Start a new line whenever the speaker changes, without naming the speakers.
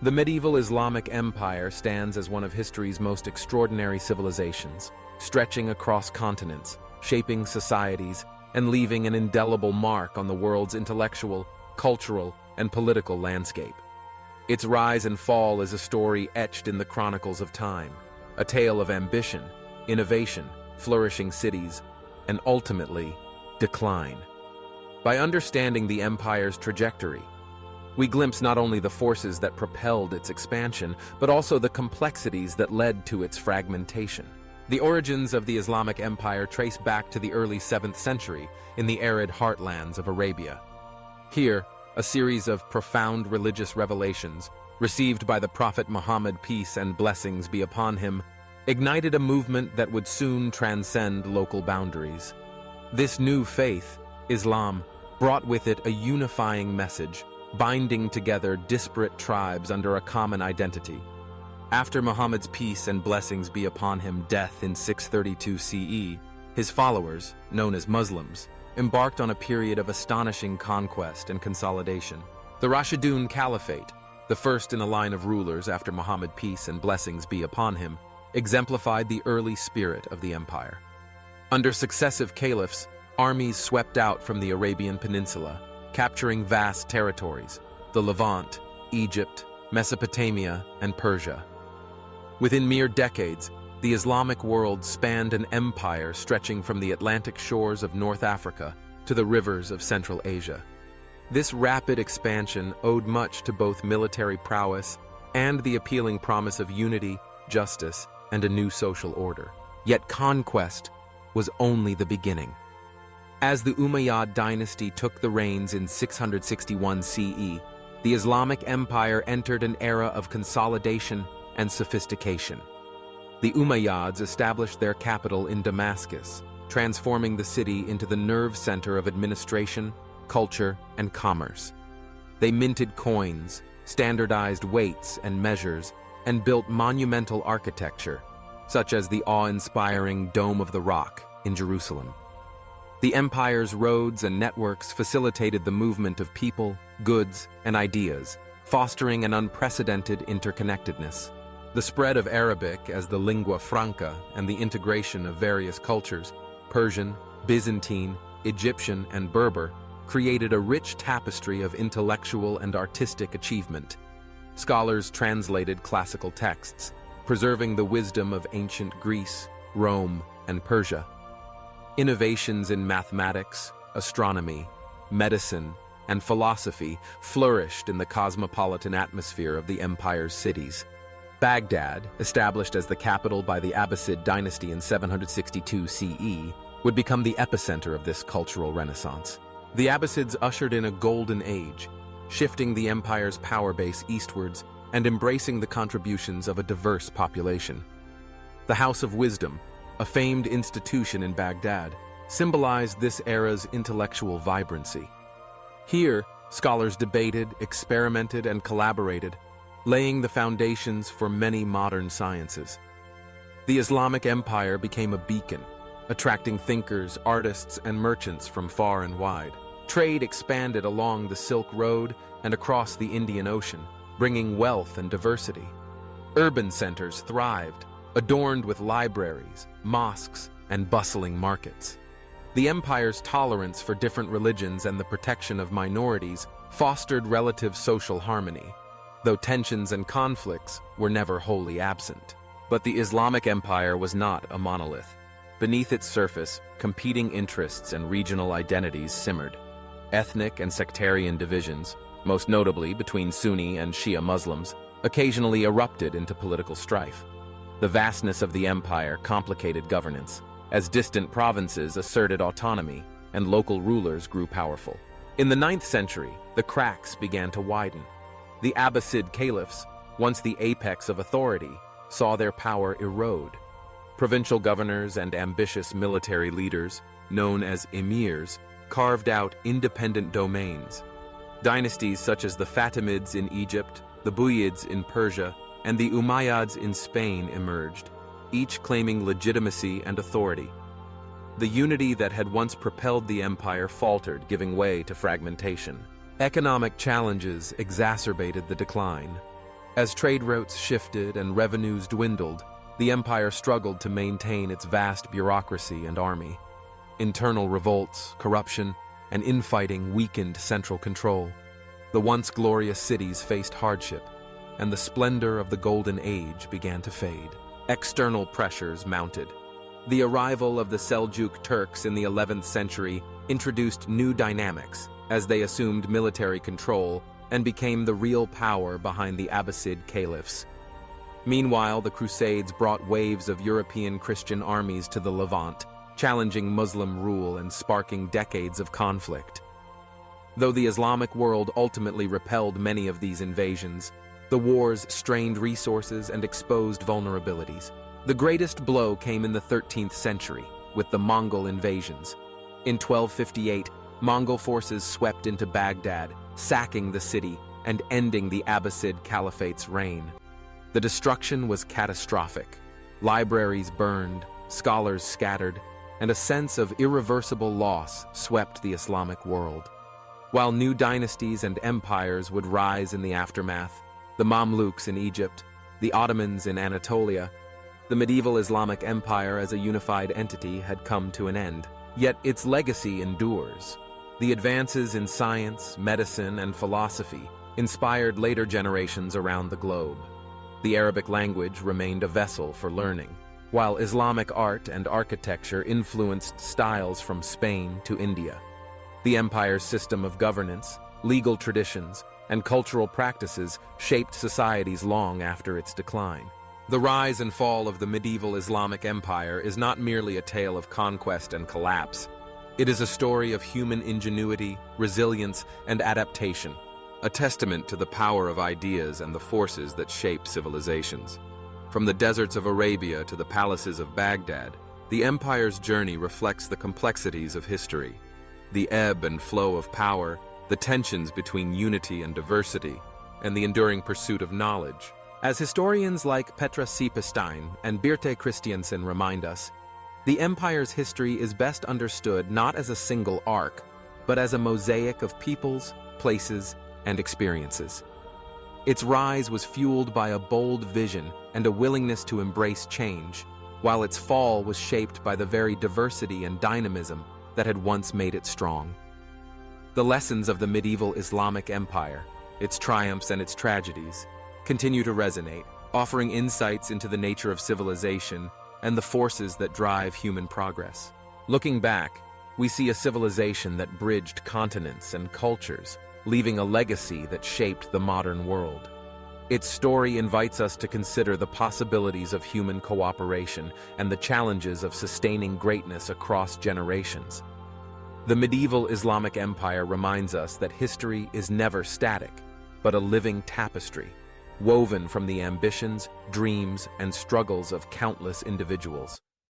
The medieval Islamic Empire stands as one of history's most extraordinary civilizations, stretching across continents, shaping societies, and leaving an indelible mark on the world's intellectual, cultural, and political landscape. Its rise and fall is a story etched in the chronicles of time, a tale of ambition, innovation, flourishing cities, and ultimately, decline. By understanding the empire's trajectory, we glimpse not only the forces that propelled its expansion, but also the complexities that led to its fragmentation. The origins of the Islamic Empire trace back to the early 7th century in the arid heartlands of Arabia. Here, a series of profound religious revelations, received by the Prophet Muhammad, peace and blessings be upon him, ignited a movement that would soon transcend local boundaries. This new faith, Islam, brought with it a unifying message, binding together disparate tribes under a common identity. After Muhammad's peace and blessings be upon him death in 632 CE, his followers, known as Muslims, embarked on a period of astonishing conquest and consolidation. The Rashidun Caliphate, the first in a line of rulers after Muhammad peace and blessings be upon him, exemplified the early spirit of the empire. Under successive caliphs, armies swept out from the Arabian Peninsula, capturing vast territories, the Levant, Egypt, Mesopotamia, and Persia. Within mere decades, the Islamic world spanned an empire stretching from the Atlantic shores of North Africa to the rivers of Central Asia. This rapid expansion owed much to both military prowess and the appealing promise of unity, justice, and a new social order. Yet conquest was only the beginning. As the Umayyad dynasty took the reins in 661 CE, the Islamic Empire entered an era of consolidation and sophistication. The Umayyads established their capital in Damascus, transforming the city into the nerve center of administration, culture, and commerce. They minted coins, standardized weights and measures, and built monumental architecture, such as the awe-inspiring Dome of the Rock in Jerusalem. The empire's roads and networks facilitated the movement of people, goods, and ideas, fostering an unprecedented interconnectedness. The spread of Arabic as the lingua franca and the integration of various cultures, Persian, Byzantine, Egyptian, and Berber, created a rich tapestry of intellectual and artistic achievement. Scholars translated classical texts, preserving the wisdom of ancient Greece, Rome, and Persia. Innovations in mathematics, astronomy, medicine, and philosophy flourished in the cosmopolitan atmosphere of the empire's cities. Baghdad, established as the capital by the Abbasid dynasty in 762 CE, would become the epicenter of this cultural renaissance. The Abbasids ushered in a golden age, shifting the empire's power base eastwards and embracing the contributions of a diverse population. The House of Wisdom, a famed institution in Baghdad, symbolized this era's intellectual vibrancy. Here, scholars debated, experimented, and collaborated, laying the foundations for many modern sciences. The Islamic Empire became a beacon, attracting thinkers, artists, and merchants from far and wide. Trade expanded along the Silk Road and across the Indian Ocean, bringing wealth and diversity. Urban centers thrived, adorned with libraries, mosques, and bustling markets. The empire's tolerance for different religions and the protection of minorities fostered relative social harmony, though tensions and conflicts were never wholly absent. But the Islamic Empire was not a monolith. Beneath its surface, competing interests and regional identities simmered. Ethnic and sectarian divisions, most notably between Sunni and Shia Muslims, occasionally erupted into political strife. The vastness of the empire complicated governance, as distant provinces asserted autonomy and local rulers grew powerful. In the 9th century, the cracks began to widen. The Abbasid caliphs, once the apex of authority, saw their power erode. Provincial governors and ambitious military leaders, known as emirs, carved out independent domains. Dynasties such as the Fatimids in Egypt, the Buyids in Persia, and the Umayyads in Spain emerged, each claiming legitimacy and authority. The unity that had once propelled the empire faltered, giving way to fragmentation. Economic challenges exacerbated the decline. As trade routes shifted and revenues dwindled, the empire struggled to maintain its vast bureaucracy and army. Internal revolts, corruption, and infighting weakened central control. The once glorious cities faced hardship, and the splendor of the Golden Age began to fade. External pressures mounted. The arrival of the Seljuk Turks in the 11th century introduced new dynamics as they assumed military control and became the real power behind the Abbasid caliphs. Meanwhile, the Crusades brought waves of European Christian armies to the Levant, challenging Muslim rule and sparking decades of conflict. Though the Islamic world ultimately repelled many of these invasions, the wars strained resources and exposed vulnerabilities. The greatest blow came in the 13th century, with the Mongol invasions. In 1258, Mongol forces swept into Baghdad, sacking the city and ending the Abbasid Caliphate's reign. The destruction was catastrophic. Libraries burned, scholars scattered, and a sense of irreversible loss swept the Islamic world. While new dynasties and empires would rise in the aftermath, the Mamluks in Egypt, the Ottomans in Anatolia, the medieval Islamic Empire as a unified entity had come to an end. Yet its legacy endures. The advances in science, medicine, and philosophy inspired later generations around the globe. The Arabic language remained a vessel for learning, while Islamic art and architecture influenced styles from Spain to India. The empire's system of governance, legal traditions, and cultural practices shaped societies long after its decline. The rise and fall of the medieval Islamic Empire is not merely a tale of conquest and collapse. It is a story of human ingenuity, resilience, and adaptation, a testament to the power of ideas and the forces that shape civilizations. From the deserts of Arabia to the palaces of Baghdad, the empire's journey reflects the complexities of history, the ebb and flow of power, the tensions between unity and diversity, and the enduring pursuit of knowledge. As historians like Petra Siepestein and Birte Christiansen remind us, the empire's history is best understood not as a single arc, but as a mosaic of peoples, places, and experiences. Its rise was fueled by a bold vision and a willingness to embrace change, while its fall was shaped by the very diversity and dynamism that had once made it strong. The lessons of the medieval Islamic Empire, its triumphs and its tragedies, continue to resonate, offering insights into the nature of civilization and the forces that drive human progress. Looking back, we see a civilization that bridged continents and cultures, leaving a legacy that shaped the modern world. Its story invites us to consider the possibilities of human cooperation and the challenges of sustaining greatness across generations. The medieval Islamic Empire reminds us that history is never static, but a living tapestry, woven from the ambitions, dreams, and struggles of countless individuals.